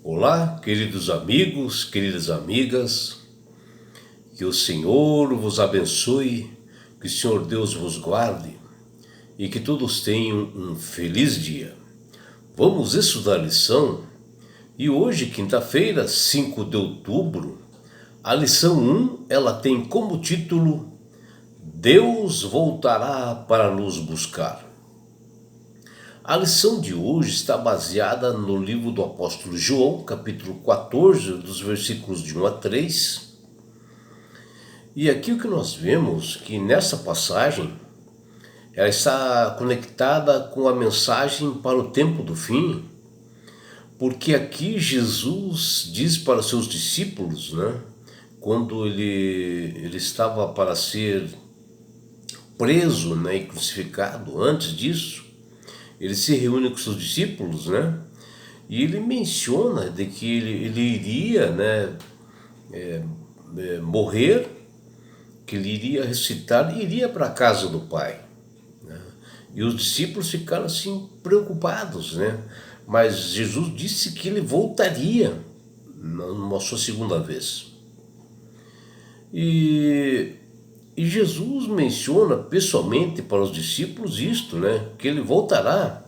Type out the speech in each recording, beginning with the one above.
Olá, queridos amigos, queridas amigas, que o Senhor vos abençoe, que o Senhor Deus vos guarde e que todos tenham um feliz dia. Vamos estudar a lição e hoje, quinta-feira, 5 de outubro, a lição 1, ela tem como título Deus voltará para nos buscar. A lição de hoje está baseada no livro do apóstolo João, capítulo 14, dos versículos de 1 a 3. E aqui o que nós vemos, que nessa passagem, ela está conectada com a mensagem para o tempo do fim, porque aqui Jesus diz para os seus discípulos, quando ele estava para ser preso, e crucificado, antes disso, ele se reúne com seus discípulos, e ele menciona de que ele iria, morrer, que ele iria ressuscitar e iria para a casa do Pai. E os discípulos ficaram assim preocupados, Mas Jesus disse que ele voltaria numa sua segunda vez. E Jesus menciona pessoalmente para os discípulos isto, que ele voltará,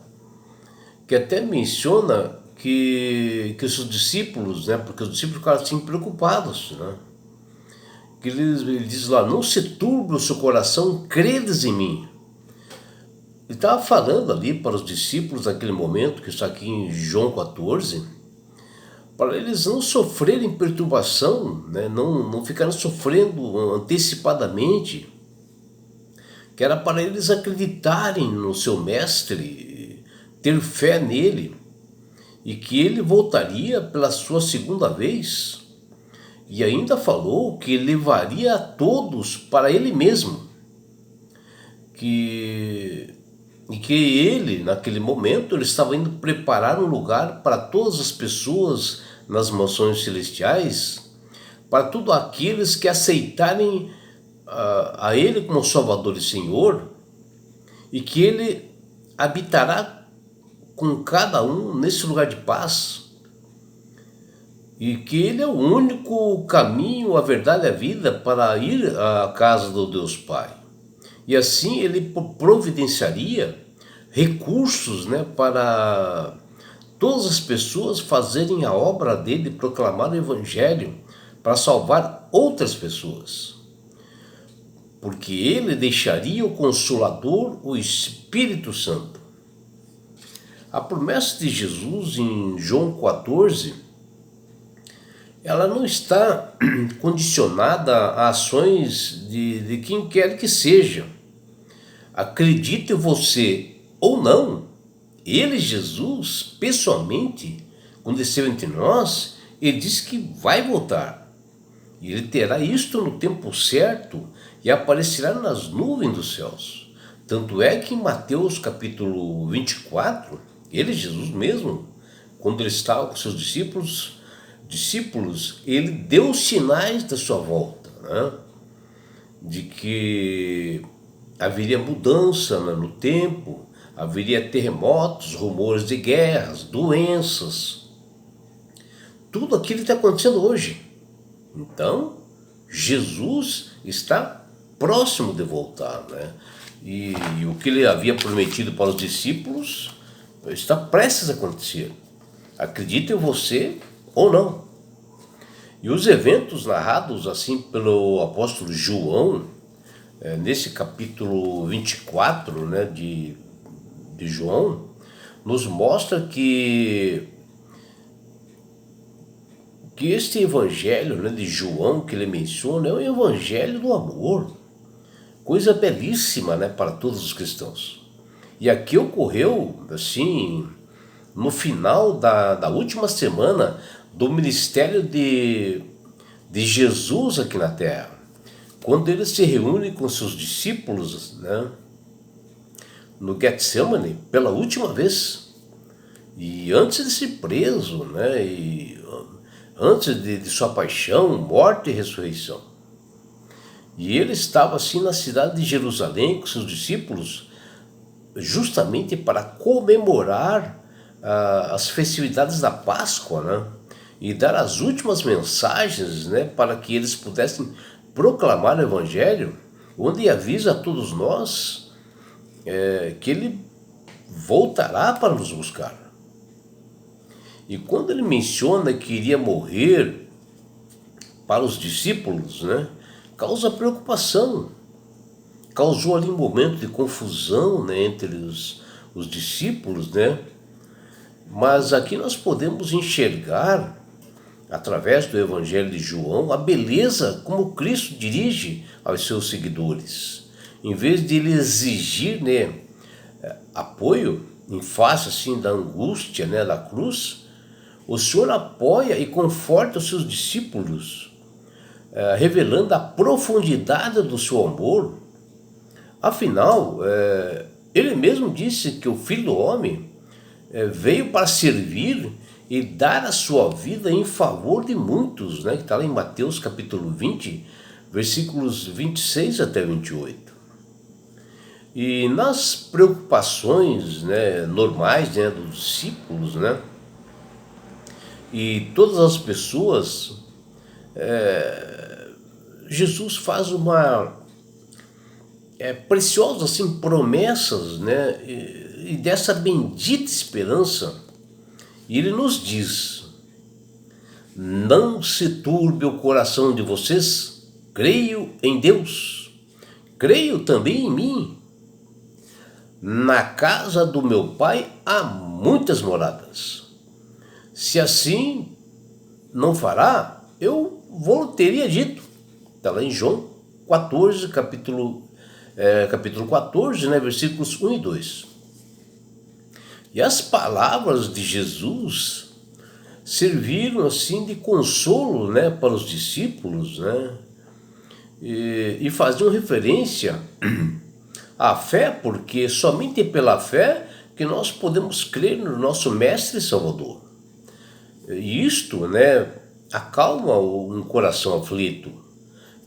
que até menciona que os seus discípulos, porque os discípulos ficaram assim preocupados, que ele diz lá, não se turbe o seu coração, credes em mim. Ele estava falando ali para os discípulos naquele momento, que está aqui em João 14, para eles não sofrerem perturbação, não ficarem sofrendo antecipadamente, que era para eles acreditarem no seu mestre, ter fé nele, e que ele voltaria pela sua segunda vez, e ainda falou que levaria a todos para ele mesmo, e que ele, naquele momento, ele estava indo preparar um lugar para todas as pessoas nas mansões celestiais, para todos aqueles que aceitarem a ele como Salvador e Senhor, e que ele habitará com cada um nesse lugar de paz, e que ele é o único caminho, a verdade e a vida para ir à casa do Deus Pai. E assim ele providenciaria recursos, para todas as pessoas fazerem a obra dele, proclamar o Evangelho, para salvar outras pessoas. Porque ele deixaria o Consolador, o Espírito Santo. A promessa de Jesus em João 14, ela não está condicionada a ações de quem quer que seja. Acredite você ou não, ele, Jesus, pessoalmente, quando esteve entre nós, ele disse que vai voltar. E ele terá isto no tempo certo e aparecerá nas nuvens dos céus. Tanto é que em Mateus capítulo 24, ele, Jesus mesmo, quando ele estava com seus discípulos, ele deu sinais da sua volta, de que haveria mudança no tempo, haveria terremotos, rumores de guerras, doenças. Tudo aquilo está acontecendo hoje. Então, Jesus está próximo de voltar, E o que ele havia prometido para os discípulos está prestes a acontecer. Acredite você ou não. E os eventos narrados assim pelo apóstolo João, nesse capítulo 24, de João, nos mostra que este evangelho, de João que ele menciona é um evangelho do amor, coisa belíssima, para todos os cristãos. E aqui ocorreu assim no final da última semana do ministério de Jesus aqui na terra, quando ele se reúne com seus discípulos, no Getsemane pela última vez, e antes de ser preso, e antes de sua paixão, morte e ressurreição. E ele estava assim na cidade de Jerusalém com seus discípulos, justamente para comemorar as festividades da Páscoa, e dar as últimas mensagens, né, para que eles pudessem proclamar o Evangelho, onde avisa a todos nós que ele voltará para nos buscar. E quando ele menciona que iria morrer para os discípulos, né, causa preocupação. Causou ali um momento de confusão, né, entre os discípulos, né? Mas aqui nós podemos enxergar, através do Evangelho de João, a beleza como Cristo dirige aos seus seguidores. Em vez de ele exigir, né, apoio em face assim da angústia, né, da cruz, o Senhor apoia e conforta os seus discípulos, revelando a profundidade do seu amor. Afinal, ele mesmo disse que o Filho do Homem veio para servir e dar a sua vida em favor de muitos, né? Que está lá em Mateus capítulo 20, versículos 26 até 28. E nas preocupações, né, normais, né, dos discípulos, né, e todas as pessoas, Jesus faz uma preciosas assim, promessas, né, e dessa bendita esperança. E ele nos diz: não se turbe o coração de vocês, creio em Deus, creio também em mim. Na casa do meu pai há muitas moradas. Se assim não fará, eu teria dito. Está lá em João 14, capítulo 14, né, versículos 1 e 2. E as palavras de Jesus serviram assim de consolo, né, para os discípulos, né, e faziam referência à fé, porque somente pela fé que nós podemos crer no nosso Mestre e Salvador. E isto, né, acalma um coração aflito,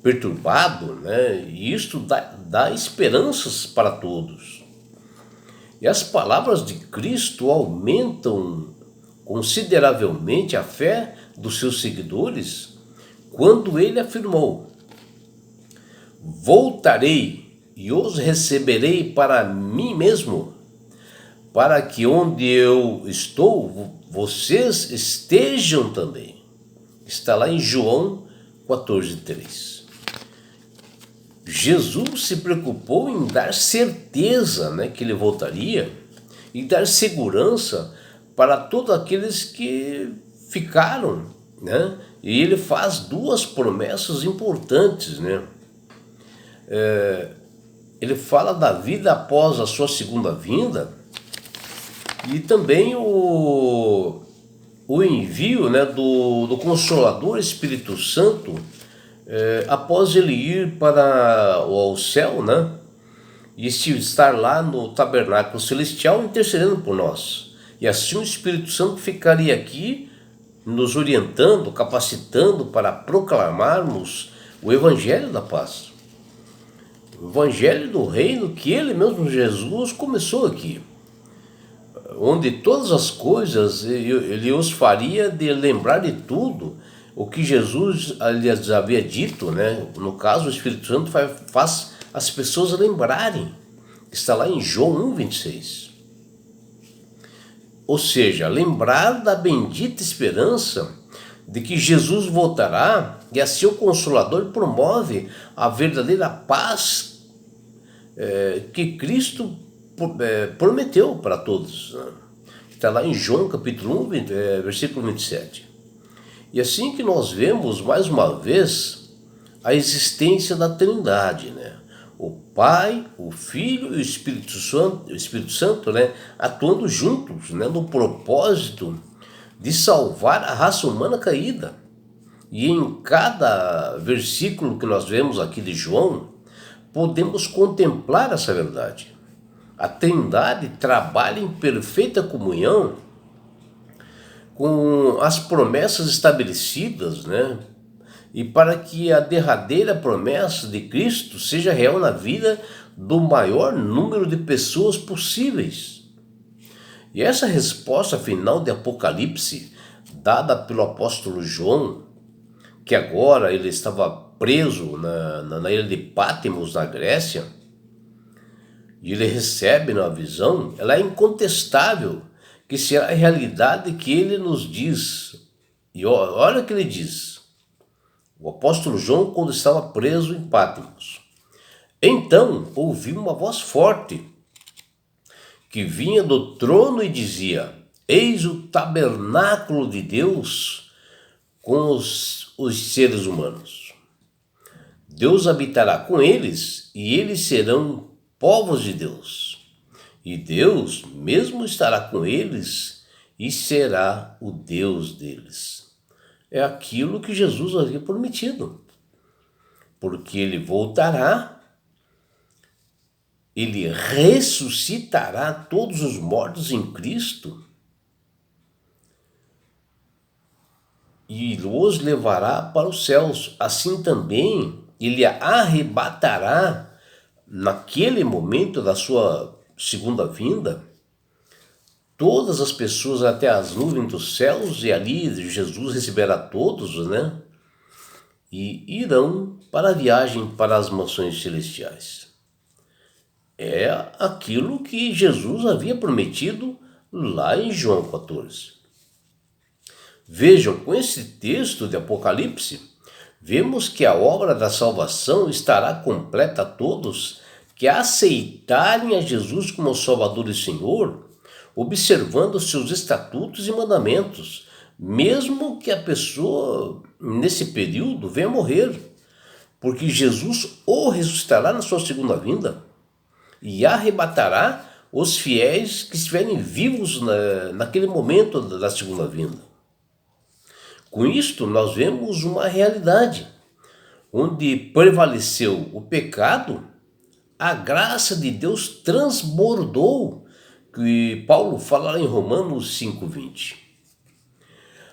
perturbado, né, e isto dá esperanças para todos. E as palavras de Cristo aumentam consideravelmente a fé dos seus seguidores quando ele afirmou: voltarei e os receberei para mim mesmo, para que onde eu estou, vocês estejam também. Está lá em João 14:3. Jesus se preocupou em dar certeza, né, que ele voltaria, e dar segurança para todos aqueles que ficaram, né? E ele faz duas promessas importantes, né? Ele fala da vida após a sua segunda vinda e também o envio, né, do Consolador Espírito Santo após ele ir para ao céu, né, e estar lá no tabernáculo celestial intercedendo por nós. E assim o Espírito Santo ficaria aqui nos orientando, capacitando para proclamarmos o Evangelho da paz. O Evangelho do Reino que ele mesmo, Jesus, começou aqui, onde todas as coisas ele os faria de lembrar de tudo o que Jesus lhes havia dito, né? No caso, o Espírito Santo faz as pessoas lembrarem. Está lá em João 1:26. Ou seja, lembrar da bendita esperança de que Jesus voltará, e assim o Consolador promove a verdadeira paz que Cristo prometeu para todos. Né? Está lá em João capítulo 1, versículo 27. E assim que nós vemos mais uma vez a existência da Trindade, né? O Pai, o Filho e o Espírito Santo, né, atuando juntos, né, no propósito de salvar a raça humana caída. E em cada versículo que nós vemos aqui de João, podemos contemplar essa verdade. A Trindade trabalha em perfeita comunhão com as promessas estabelecidas, né? E para que a derradeira promessa de Cristo seja real na vida do maior número de pessoas possíveis. E essa resposta final de Apocalipse dada pelo apóstolo João, que agora ele estava preso na ilha de Patmos, na Grécia, e ele recebe na visão, ela é incontestável, que será a realidade que ele nos diz. E olha o que ele diz. O apóstolo João, quando estava preso em Patmos. Então ouvi uma voz forte, que vinha do trono e dizia: Eis o tabernáculo de Deus com os seres humanos. Deus habitará com eles e eles serão povos de Deus. E Deus mesmo estará com eles e será o Deus deles. É aquilo que Jesus havia prometido. Porque ele voltará, ele ressuscitará todos os mortos em Cristo e os levará para os céus. Assim também ele arrebatará, naquele momento da sua segunda vinda, todas as pessoas até as nuvens dos céus, e ali Jesus receberá todos, né? E irão para a viagem para as mansões celestiais. É aquilo que Jesus havia prometido lá em João 14. Vejam, com esse texto de Apocalipse, vemos que a obra da salvação estará completa a todos que aceitarem a Jesus como Salvador e Senhor, observando seus estatutos e mandamentos, mesmo que a pessoa, nesse período, venha morrer, porque Jesus o ressuscitará na sua segunda vinda e arrebatará os fiéis que estiverem vivos naquele momento da segunda vinda. Com isto, nós vemos uma realidade, onde prevaleceu o pecado, a graça de Deus transbordou, que Paulo fala em Romanos 5:20.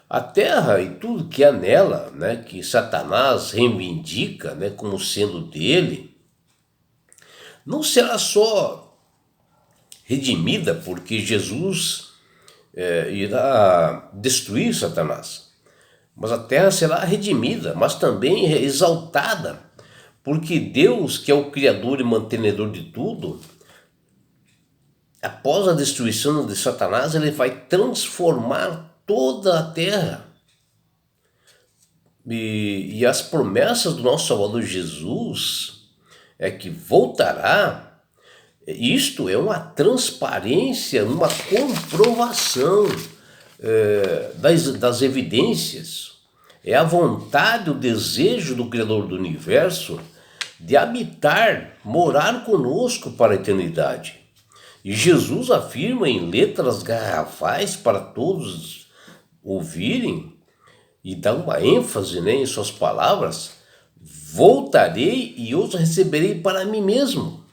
A terra e tudo que há nela, né, que Satanás reivindica, né, como sendo dele, não será só redimida porque Jesus irá destruir Satanás, mas a terra será redimida, mas também exaltada, porque Deus, que é o Criador e mantenedor de tudo, após a destruição de Satanás, ele vai transformar toda a terra. E as promessas do nosso Salvador Jesus é que voltará. Isto é uma transparência, uma comprovação das evidências. É a vontade, o desejo do Criador do Universo de habitar, morar conosco para a eternidade. E Jesus afirma em letras garrafais para todos ouvirem e dá uma ênfase, né, em suas palavras: voltarei e os receberei para mim mesmo.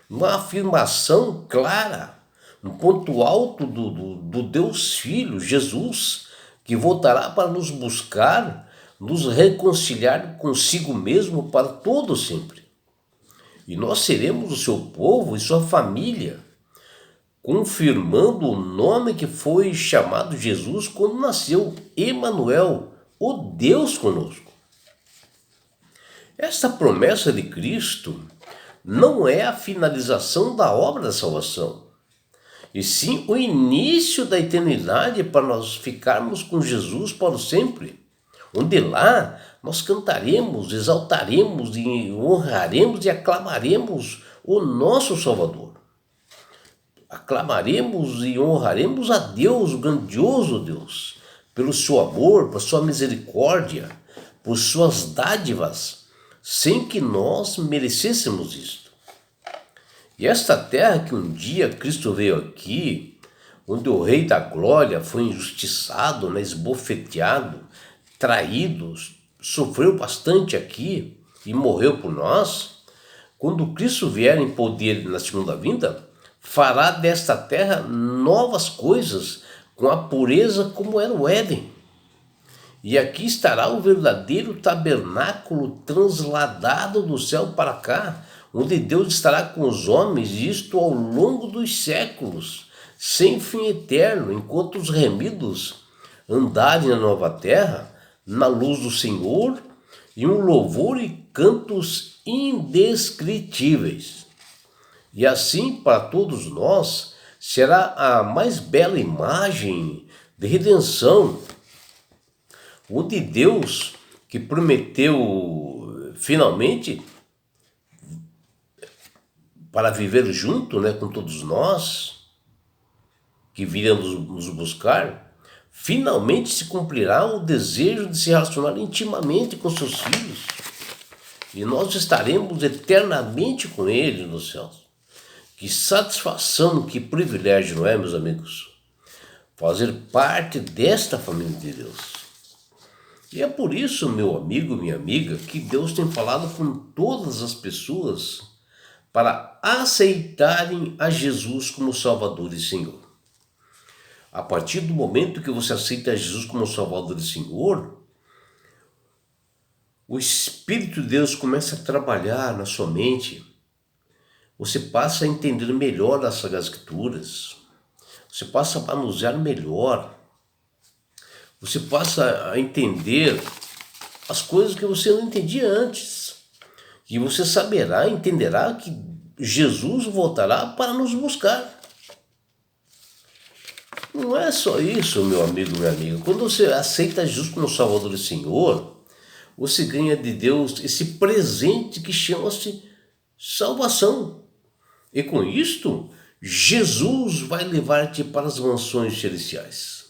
Uma afirmação clara, um ponto alto do Deus Filho, Jesus, que voltará para nos buscar, nos reconciliar consigo mesmo para todo sempre. E nós seremos o seu povo e sua família, confirmando o nome que foi chamado Jesus quando nasceu, Emanuel, o Deus conosco. Esta promessa de Cristo não é a finalização da obra da salvação, e sim o início da eternidade para nós ficarmos com Jesus para sempre, onde lá nós cantaremos, exaltaremos e honraremos e aclamaremos o nosso Salvador. Aclamaremos e honraremos a Deus, o grandioso Deus, pelo seu amor, por sua misericórdia, por suas dádivas, sem que nós merecêssemos isto. E esta terra que um dia Cristo veio aqui, onde o Rei da Glória foi injustiçado, né, esbofeteado, traído, sofreu bastante aqui e morreu por nós, quando Cristo vier em poder na segunda vinda, fará desta terra novas coisas, com a pureza como era o Éden. E aqui estará o verdadeiro tabernáculo transladado do céu para cá, onde Deus estará com os homens, isto ao longo dos séculos, sem fim eterno, enquanto os remidos andarem na nova terra, na luz do Senhor, e um louvor e cantos indescritíveis. E assim, para todos nós, será a mais bela imagem de redenção, onde Deus, que prometeu finalmente para viver junto, né, com todos nós, que viremos nos buscar, finalmente se cumprirá o desejo de se relacionar intimamente com seus filhos. E nós estaremos eternamente com Ele nos céus. Que satisfação, que privilégio, não é, meus amigos? Fazer parte desta família de Deus. E é por isso, meu amigo, minha amiga, que Deus tem falado com todas as pessoas para aceitarem a Jesus como Salvador e Senhor. A partir do momento que você aceita Jesus como Salvador e Senhor, o Espírito de Deus começa a trabalhar na sua mente. Você passa a entender melhor as Sagradas Escrituras. Você passa a manusear melhor. Você passa a entender as coisas que você não entendia antes. E você saberá, entenderá que Jesus voltará para nos buscar. Não é só isso, meu amigo, minha amiga. Quando você aceita Jesus como Salvador e Senhor, você ganha de Deus esse presente que chama-se salvação. E com isto, Jesus vai levar-te para as mansões celestiais.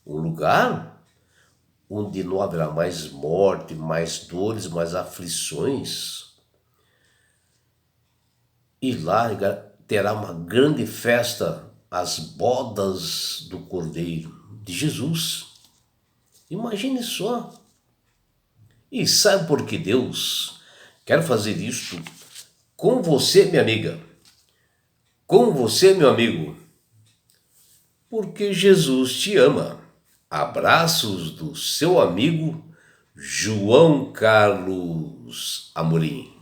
Um lugar onde não haverá mais morte, mais dores, mais aflições. E lá terá uma grande festa, as bodas do Cordeiro de Jesus. Imagine só. E sabe por que Deus quer fazer isto com você, minha amiga? Com você, meu amigo? Porque Jesus te ama. Abraços do seu amigo João Carlos Amorim.